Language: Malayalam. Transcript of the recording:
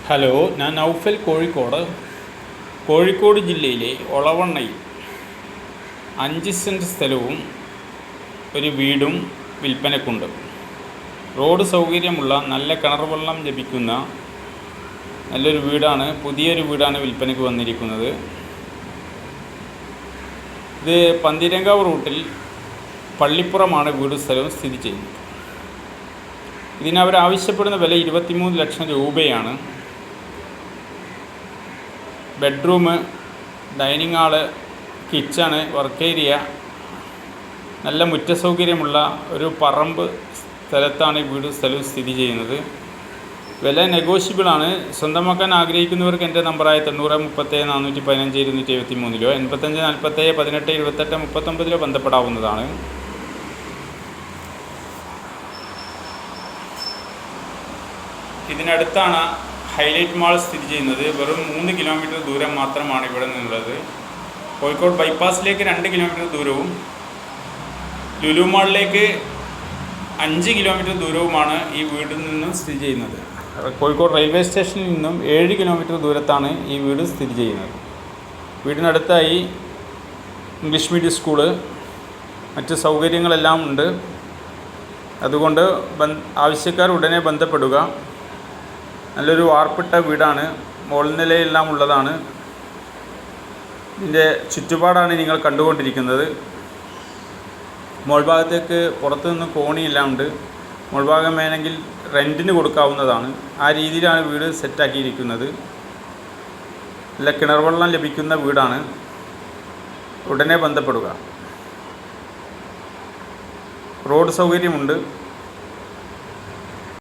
ഹലോ, ഞാൻ നൗഫൽ കോഴിക്കോട് ജില്ലയിലെ ഒളവണ്ണയിൽ 5 സെൻറ്റ് സ്ഥലവും ഒരു വീടും വിൽപ്പനക്കുണ്ട്. റോഡ് സൗകര്യമുള്ള നല്ല കിണർ വെള്ളം ലഭിക്കുന്ന നല്ലൊരു വീടാണ്. പുതിയൊരു വീടാണ് വിൽപ്പനയ്ക്ക് വന്നിരിക്കുന്നത്. ഇത് പന്തീരങ്കാവ് റൂട്ടിൽ പള്ളിപ്പുറമാണ് വീടും സ്ഥലവും സ്ഥിതി ചെയ്യുന്നത്. ഇതിനവരാവശ്യപ്പെടുന്ന വില 23 ലക്ഷം രൂപയാണ്. Bedroom, dining hall, kitchen, work area, നല്ല മുറ്റ സൗകര്യമുള്ള ഒരു പറമ്പ് സ്ഥലത്താണ് ഈ വീടും സ്ഥലവും സ്ഥിതി ചെയ്യുന്നത്. വില നെഗോഷ്യബിളാണ്. സ്വന്തമാക്കാൻ ആഗ്രഹിക്കുന്നവർക്ക് എൻ്റെ നമ്പറായ 90 37 415 273 85 47 18 28 39 ബന്ധപ്പെടാവുന്നതാണ്. ഇതിനടുത്താണ് ഹൈലൈറ്റ് മാൾ സ്ഥിതി ചെയ്യുന്നത്. വെറും 3 കിലോമീറ്റർ ദൂരം മാത്രമാണ് ഇവിടെ നിന്നുള്ളത്. കോഴിക്കോട് ബൈപ്പാസിലേക്ക് 2 കിലോമീറ്റർ ദൂരവും ലുലു മാളിലേക്ക് 5 കിലോമീറ്റർ ദൂരവുമാണ് ഈ വീടിൽ നിന്നും സ്ഥിതി ചെയ്യുന്നത്. കോഴിക്കോട് റെയിൽവേ സ്റ്റേഷനിൽ നിന്നും 7 കിലോമീറ്റർ ദൂരത്താണ് ഈ വീട് സ്ഥിതി ചെയ്യുന്നത്. വീടിനടുത്തായി ഇംഗ്ലീഷ് മീഡിയം സ്കൂള്, മറ്റ് സൗകര്യങ്ങളെല്ലാം ഉണ്ട്. അതുകൊണ്ട് ആവശ്യക്കാർ ഉടനെ ബന്ധപ്പെടുക. നല്ലൊരു വാർപ്പിട്ട വീടാണ്. മുകൾ നിലയെല്ലാം ഉള്ളതാണ്. ഇതിൻ്റെ ചുറ്റുപാടാണ് നിങ്ങൾ കണ്ടുകൊണ്ടിരിക്കുന്നത്. മുകൾ ഭാഗത്തേക്ക് പുറത്തു നിന്ന് കോണിയെല്ലാം ഉണ്ട്. മുകൾ ഭാഗം വേണമെങ്കിൽ റെൻറ്റിന് കൊടുക്കാവുന്നതാണ്. ആ രീതിയിലാണ് വീട് സെറ്റാക്കിയിരിക്കുന്നത്. നല്ല കിണർ വെള്ളം ലഭിക്കുന്ന വീടാണ്. ഉടനെ ബന്ധപ്പെടുക. റോഡ് സൗകര്യമുണ്ട്.